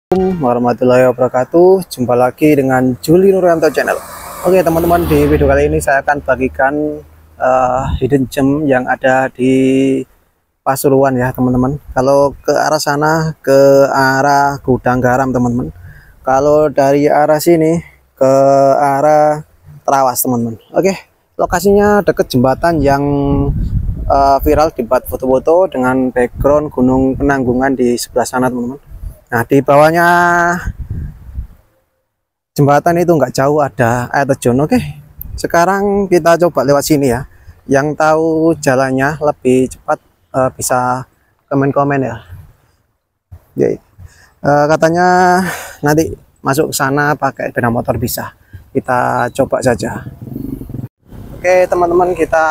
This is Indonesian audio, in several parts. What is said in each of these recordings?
Assalamualaikum warahmatullahi wabarakatuh. Jumpa lagi dengan Juli Nuryanto Channel. Oke teman-teman, di video kali ini saya akan bagikan hidden gem yang ada di Pasuruan ya teman-teman. Kalau ke arah sana ke arah Gudang Garam teman-teman. Kalau dari arah sini ke arah Trawas teman-teman. Oke, lokasinya dekat jembatan yang viral dibuat foto-foto dengan background Gunung Penanggungan di sebelah sana teman-teman. Nah, di bawahnya jembatan itu nggak jauh ada air terjun. Oke, sekarang kita coba lewat sini ya. Yang tahu jalannya lebih cepat bisa komen-komen ya. Oke. Katanya nanti masuk ke sana pakai sepeda motor bisa. Kita coba saja. Oke, teman-teman, kita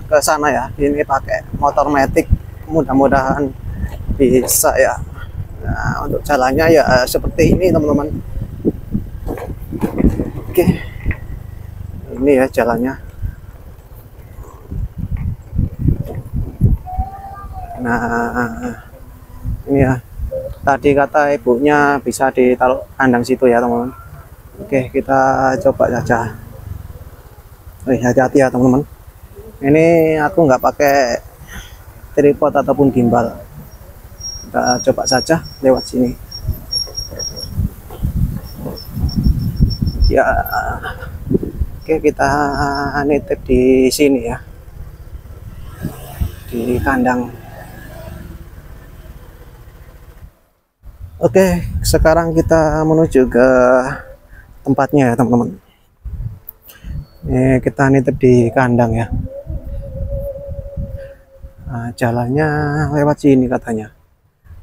ke sana ya. Ini pakai motor matic. Mudah-mudahan bisa ya. Nah, untuk jalannya ya seperti ini teman-teman. Oke, ini ya jalannya. Nah, ini ya. Tadi kata ibunya bisa ditaruh kandang situ ya teman-teman. Oke, kita coba saja. Hati-hati ya teman-teman. Ini aku nggak pakai tripod ataupun gimbal. Kita coba saja lewat sini ya. Oke, kita nitip di sini ya, di kandang. Oke, sekarang kita menuju ke tempatnya ya teman-teman. Ini kita nitip di kandang ya. Nah, jalannya lewat sini katanya.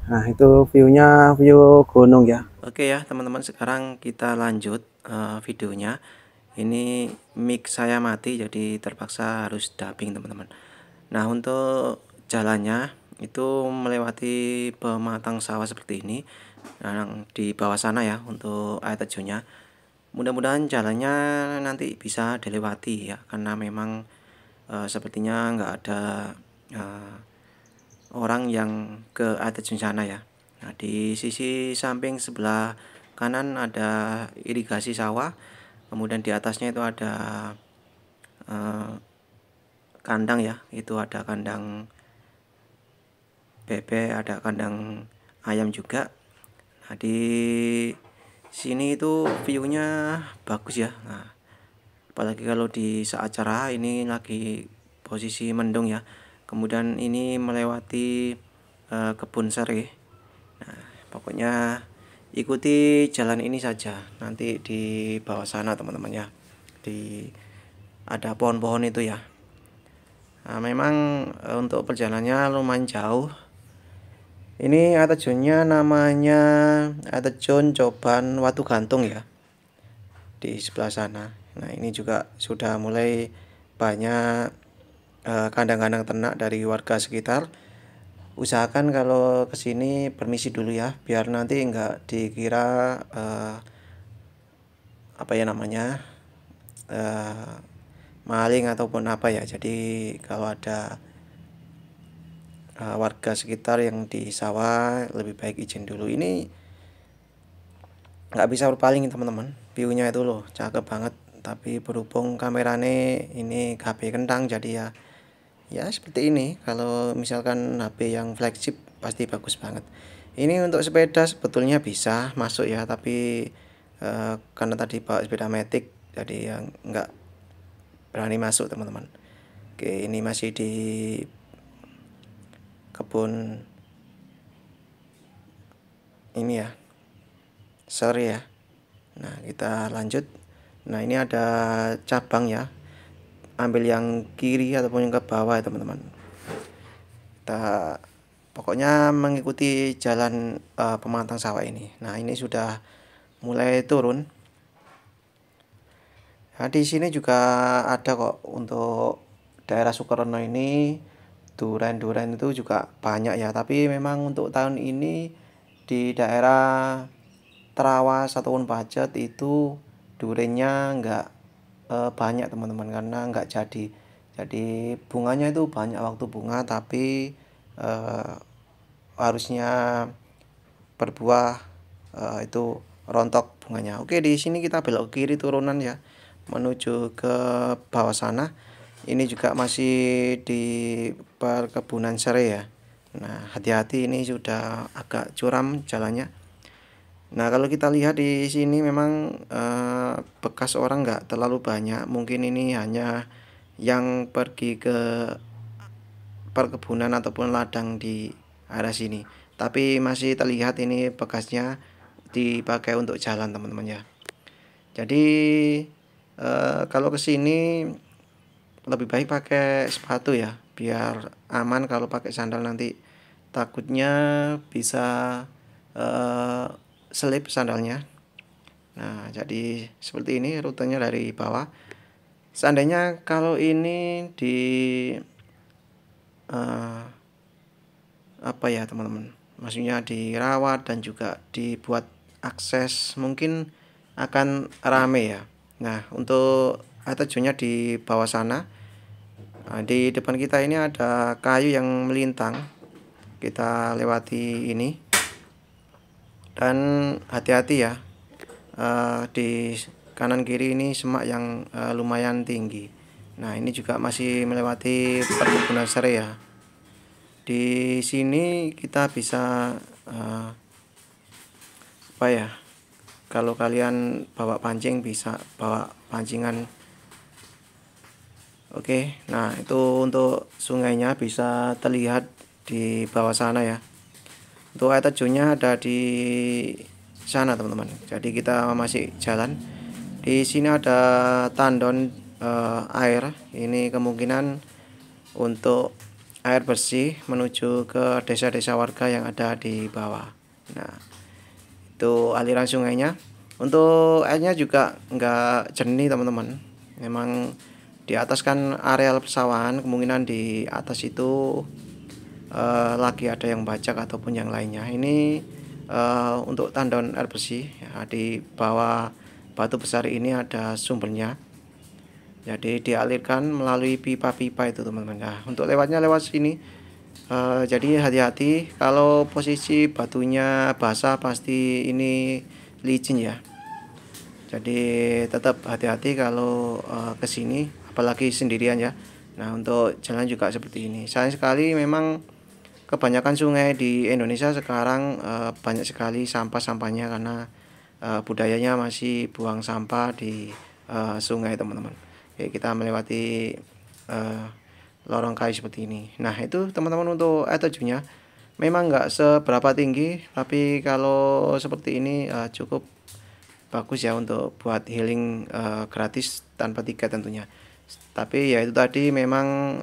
Nah, itu view-nya view gunung ya. Oke ya teman-teman, sekarang kita lanjut videonya. Ini mic saya mati jadi terpaksa harus dubbing teman-teman. Nah, untuk jalannya itu melewati pematang sawah seperti ini. Nah, di bawah sana ya untuk air terjunnya. Mudah-mudahan jalannya nanti bisa dilewati ya, karena memang sepertinya nggak ada orang yang ke air terjun sana ya. Nah, di sisi samping sebelah kanan ada irigasi sawah, kemudian di atasnya itu ada kandang ya, itu ada kandang bebek, ada kandang ayam juga. Nah, di sini itu view-nya bagus ya. Nah, apalagi kalau di saat cerah, ini lagi posisi mendung ya. Kemudian ini melewati kebun sari. Nah, pokoknya ikuti jalan ini saja. Nanti di bawah sana teman-teman ya, di ada pohon-pohon itu ya. Nah, memang untuk perjalanannya lumayan jauh. Ini air terjunnya namanya air terjun Coban Watu Gantung ya, di sebelah sana. Nah, ini juga sudah mulai banyak kandang-kandang ternak dari warga sekitar. Usahakan kalau kesini permisi dulu ya, biar nanti nggak dikira apa ya namanya maling ataupun apa ya. Jadi kalau ada warga sekitar yang di sawah, lebih baik izin dulu. Ini nggak bisa berpaling teman-teman, viewnya itu loh cakep banget, tapi berhubung kamerane ini HP kentang jadi ya seperti ini. Kalau misalkan HP yang flagship pasti bagus banget. Ini untuk sepeda sebetulnya bisa masuk ya, tapi karena tadi bawa sepeda matic jadi yang nggak berani masuk teman-teman. Oke, ini masih di kebun ini ya, sore ya. Nah, kita lanjut. Nah, ini ada cabang ya, ambil yang kiri ataupun yang ke bawah ya teman-teman. Kita pokoknya mengikuti jalan pematang sawah ini. Nah, ini sudah mulai turun. Nah, di sini juga ada kok untuk daerah Sukarno ini, duren-duren itu juga banyak ya. Tapi memang untuk tahun ini di daerah Trawas ataupun Pacet itu durennya nggak banyak teman-teman, karena nggak jadi. Jadi bunganya itu banyak waktu bunga, tapi harusnya berbuah itu rontok bunganya. Oke, di sini kita belok kiri turunan ya, menuju ke bawah sana. Ini juga masih di perkebunan serai ya. Nah, hati-hati, ini sudah agak curam jalannya. Nah, kalau kita lihat di sini memang bekas orang nggak terlalu banyak. Mungkin ini hanya yang pergi ke perkebunan ataupun ladang di arah sini. Tapi masih terlihat ini bekasnya dipakai untuk jalan, teman-teman ya. Jadi kalau ke sini lebih baik pakai sepatu ya, biar aman. Kalau pakai sandal nanti takutnya bisa selip sandalnya. Nah, jadi seperti ini rutenya dari bawah. Seandainya kalau ini di apa ya teman-teman, maksudnya dirawat dan juga dibuat akses, mungkin akan rame ya. Nah, untuk air terjunnya di bawah sana. Nah, di depan kita ini ada kayu yang melintang, kita lewati ini. Dan hati-hati ya, di kanan kiri ini semak yang lumayan tinggi. Nah, ini juga masih melewati perkebunan serai ya. Di sini kita bisa apa ya, kalau kalian bawa pancing bisa bawa pancingan. Oke, nah itu untuk sungainya bisa terlihat di bawah sana ya. Untuk air terjunnya ada di sana teman-teman. Jadi kita masih jalan. Di sini ada tandon air. Ini kemungkinan untuk air bersih menuju ke desa-desa warga yang ada di bawah. Nah, itu aliran sungainya. Untuk airnya juga nggak jernih teman-teman. Memang di atas kan areal persawahan, kemungkinan di atas itu lagi ada yang bajak ataupun yang lainnya. Ini untuk tandon air bersih ya, di bawah batu besar ini ada sumbernya. Jadi dialirkan melalui pipa-pipa itu teman-teman. Nah, untuk lewatnya lewat sini. Jadi hati-hati, kalau posisi batunya basah pasti ini licin ya. Jadi tetap hati-hati kalau ke sini, apalagi sendirian ya. Nah, untuk jalan juga seperti ini. Sayang sekali memang kebanyakan sungai di Indonesia sekarang banyak sekali sampah-sampahnya, karena budayanya masih buang sampah di sungai teman-teman. Kita melewati lorong kayu seperti ini. Nah, itu teman-teman untuk air terjunnya memang nggak seberapa tinggi, tapi kalau seperti ini cukup bagus ya untuk buat healing gratis tanpa tiket tentunya. Tapi ya itu tadi memang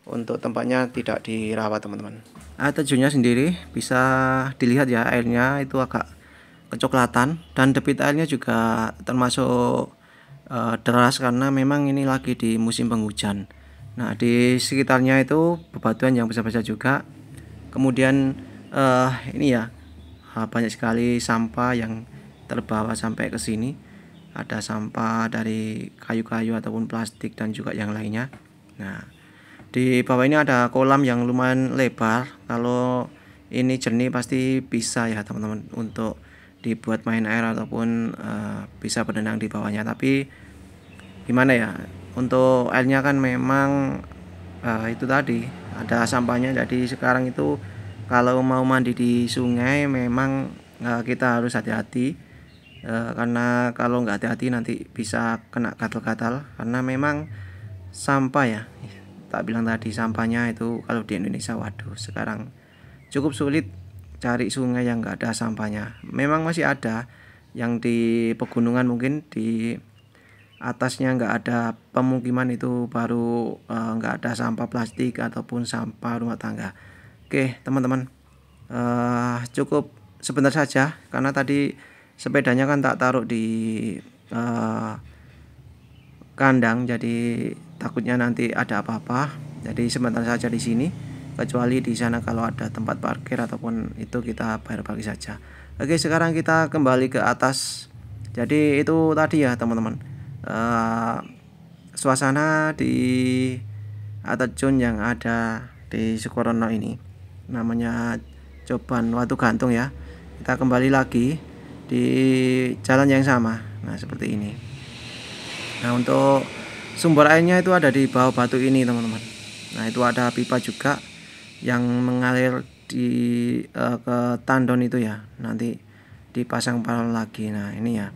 untuk tempatnya tidak dirawat teman-teman. Air terjunnya sendiri bisa dilihat ya, airnya itu agak kecoklatan dan debit airnya juga termasuk deras karena memang ini lagi di musim penghujan. Nah, di sekitarnya itu bebatuan yang besar-besar juga. Kemudian ini ya, banyak sekali sampah yang terbawa sampai ke sini. Ada sampah dari kayu-kayu ataupun plastik dan juga yang lainnya. Nah, di bawah ini ada kolam yang lumayan lebar. Kalau ini jernih pasti bisa ya teman-teman untuk dibuat main air ataupun bisa berenang di bawahnya. Tapi gimana ya, untuk airnya kan memang itu tadi ada sampahnya. Jadi sekarang itu kalau mau mandi di sungai memang kita harus hati-hati, karena kalau nggak hati-hati nanti bisa kena gatal-gatal, karena memang sampah ya. Tak bilang tadi sampahnya itu kalau di Indonesia, waduh, sekarang cukup sulit cari sungai yang nggak ada sampahnya. Memang masih ada yang di pegunungan, mungkin di atasnya nggak ada pemukiman itu baru nggak ada sampah plastik ataupun sampah rumah tangga. Oke teman-teman, cukup sebentar saja karena tadi sepedanya kan tak taruh di kandang, jadi takutnya nanti ada apa-apa. Jadi sebentar saja di sini, kecuali di sana kalau ada tempat parkir ataupun itu kita bayar parkir saja. Oke, sekarang kita kembali ke atas. Jadi itu tadi ya teman-teman, suasana di air terjun yang ada di Sukorono ini, namanya Coban Watu Gantung ya. kita kembali lagi di jalan yang sama. Nah, seperti ini. Nah, untuk sumber airnya itu ada di bawah batu ini, teman-teman. Nah, itu ada pipa juga yang mengalir ke tandon itu ya. Nanti dipasang paralon lagi. Nah, ini ya.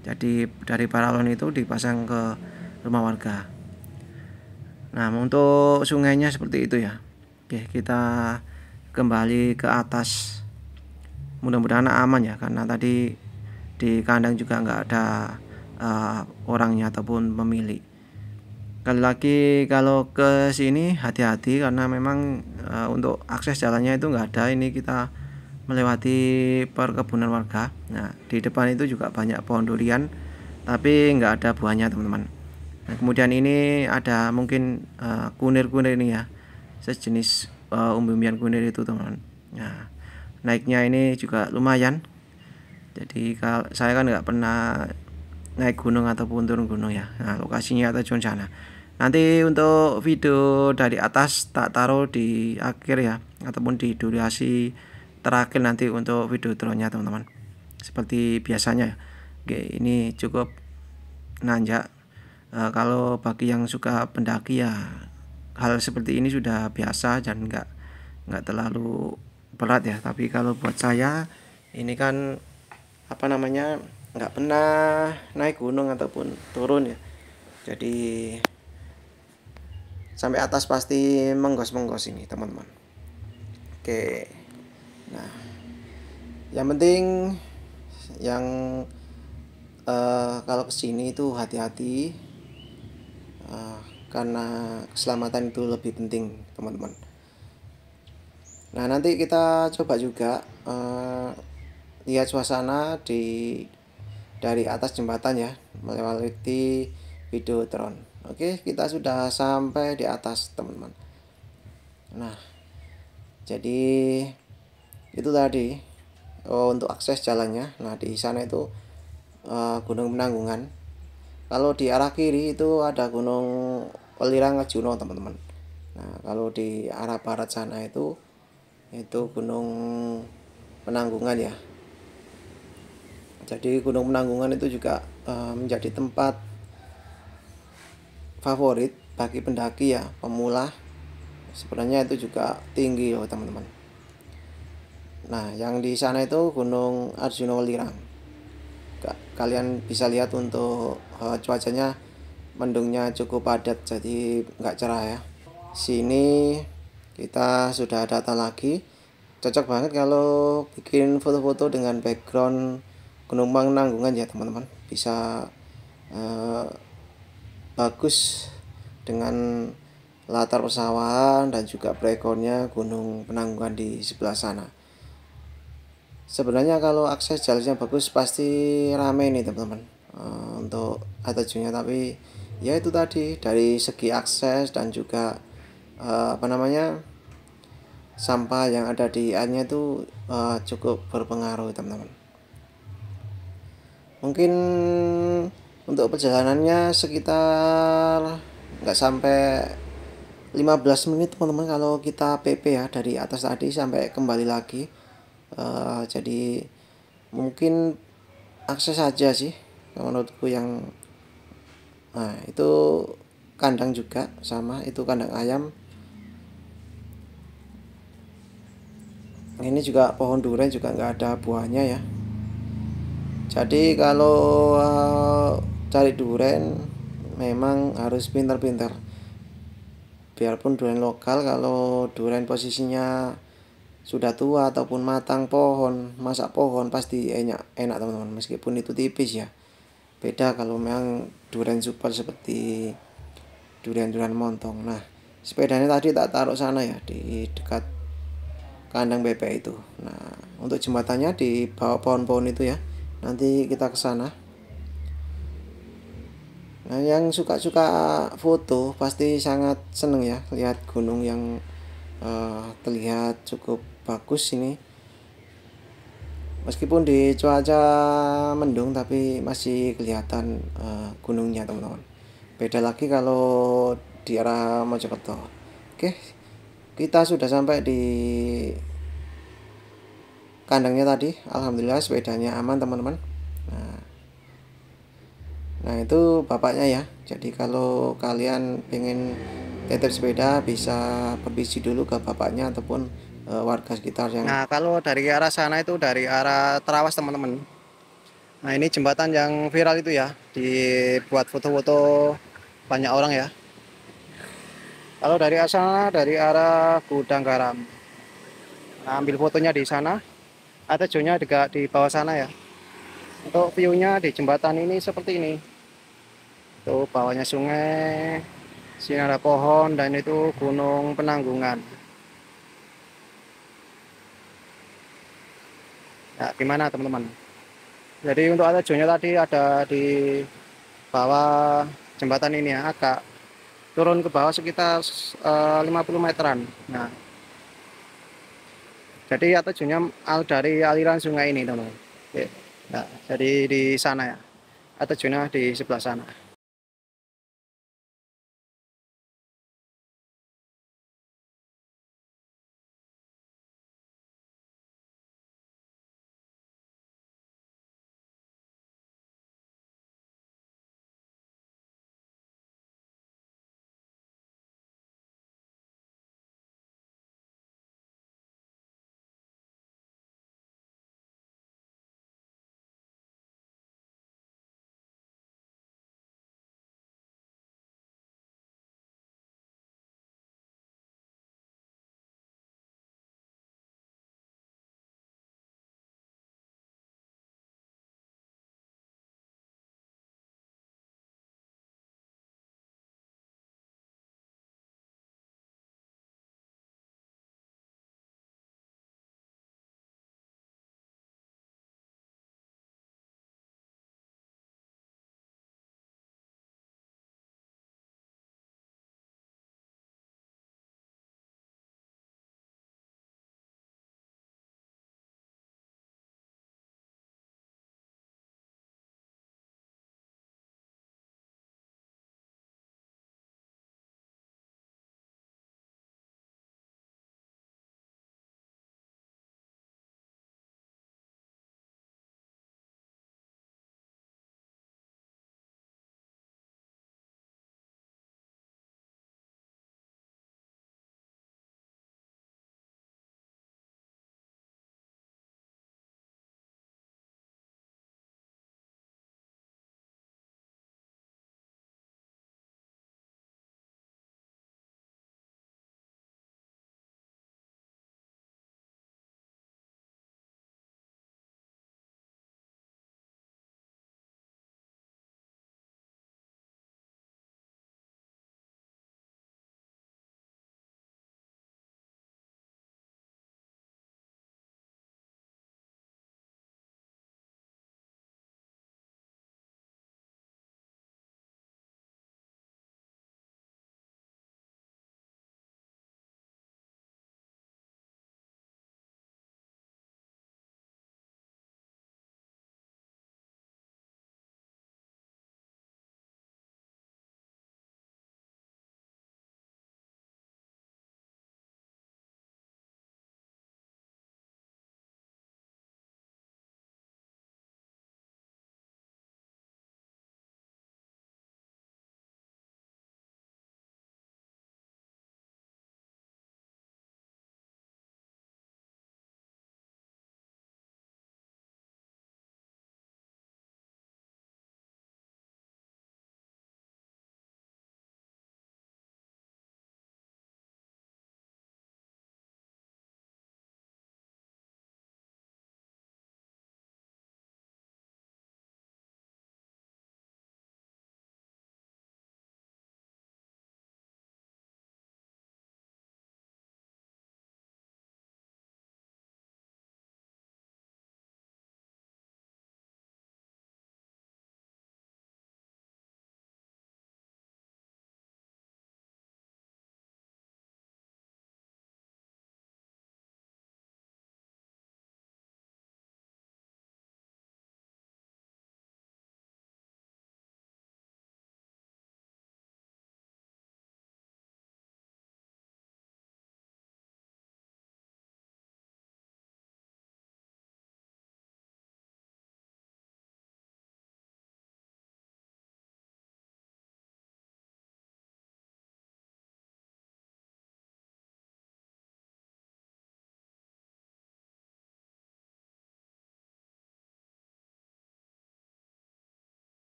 Jadi dari paralon itu dipasang ke rumah warga. Nah, untuk sungainya seperti itu ya. Oke, kita kembali ke atas. Mudah-mudahan aman ya, karena tadi di kandang juga nggak ada orangnya ataupun pemilik. Kali lagi kalau ke sini hati-hati, karena memang untuk akses jalannya itu nggak ada. Ini kita melewati perkebunan warga. Nah, di depan itu juga banyak pohon durian, tapi nggak ada buahnya, teman-teman. Nah, kemudian ini ada mungkin kunir-kunir ini ya, sejenis umbi-umbian kunir itu, teman-teman. Nah, naiknya ini juga lumayan. Jadi kalau saya kan nggak pernah naik gunung ataupun turun gunung ya. Nah, lokasinya ada di sana. Nanti untuk video dari atas tak taruh di akhir ya, ataupun di durasi terakhir nanti untuk video drone-nya, teman-teman. Seperti biasanya. Oke, ini cukup nanjak. Kalau bagi yang suka pendaki ya, hal seperti ini sudah biasa dan nggak terlalu berat ya. Tapi kalau buat saya ini kan nggak pernah naik gunung ataupun turun ya. Jadi sampai atas pasti menggos-menggos ini, teman-teman. Oke. Nah, yang penting yang kalau kesini itu hati-hati, karena keselamatan itu lebih penting, teman-teman. Nah, nanti kita coba juga lihat suasana dari atas jembatan ya, melewati video drone. Oke, kita sudah sampai di atas, teman-teman. Nah, jadi itu tadi untuk akses jalannya. Nah, di sana itu Gunung Penanggungan. Kalau di arah kiri itu ada Gunung Welirang Ngejuno, teman-teman. Nah, kalau di arah barat sana itu Gunung Penanggungan ya. Jadi Gunung Penanggungan itu juga menjadi tempat favorit bagi pendaki ya, pemula. Sebenarnya itu juga tinggi loh, teman-teman. Nah, yang di sana itu Gunung Arjuna Welirang. Kalian bisa lihat untuk cuacanya, mendungnya cukup padat, jadi nggak cerah ya. Sini kita sudah datang lagi. Cocok banget kalau bikin foto-foto dengan background Gunung Penanggungan ya, teman-teman. Bisa bagus dengan latar persawahan dan juga backgroundnya Gunung Penanggungan di sebelah sana. Sebenarnya kalau akses jalannya bagus pasti ramai nih, teman-teman, untuk atajunya. Tapi ya itu tadi, dari segi akses dan juga sampah yang ada di airnya itu cukup berpengaruh, teman-teman. Mungkin untuk perjalanannya sekitar nggak sampai 15 menit, teman-teman, kalau kita PP ya, dari atas tadi sampai kembali lagi. Jadi mungkin akses saja sih menurutku yang itu kandang juga sama, itu kandang ayam. Ini juga pohon durian juga nggak ada buahnya ya. Jadi kalau cari durian memang harus pintar-pintar. Biarpun durian lokal, kalau durian posisinya sudah tua ataupun matang pohon, masak pohon, pasti enak, teman-teman, meskipun itu tipis ya. Beda kalau memang durian super seperti durian montong. Nah, sepedanya tadi tak taruh sana ya, di dekat kandang bebek itu. Nah, untuk jembatannya di bawah pohon-pohon itu ya. Nanti kita ke sana. Nah, yang suka-suka foto pasti sangat seneng ya lihat gunung yang terlihat cukup bagus ini. Meskipun di cuaca mendung, tapi masih kelihatan gunungnya, teman-teman. Beda lagi kalau di arah Mojokerto. Oke, kita sudah sampai di kandangnya tadi, alhamdulillah sepedanya aman teman-teman. Nah itu bapaknya ya. Jadi kalau kalian pengen titip sepeda bisa permisi dulu ke bapaknya ataupun warga sekitar yang. Nah kalau dari arah sana itu dari arah Terawas teman-teman. Nah ini jembatan yang viral itu ya, dibuat foto-foto banyak orang ya. Kalau dari arah sana, dari arah Gudang Garam, nah, ambil fotonya di sana. Ada zonya juga di bawah sana ya. Untuk view-nya di jembatan ini seperti ini. Tuh bawahnya sungai, sini ada pohon, dan itu Gunung Penanggungan. Nah, gimana teman-teman? Jadi untuk ada zonya tadi ada di bawah jembatan ini ya, agak turun ke bawah sekitar 50 meteran. Nah, jadi atau zonya dari aliran sungai ini teman-teman. Nah, jadi di sana ya, atau zona di sebelah sana.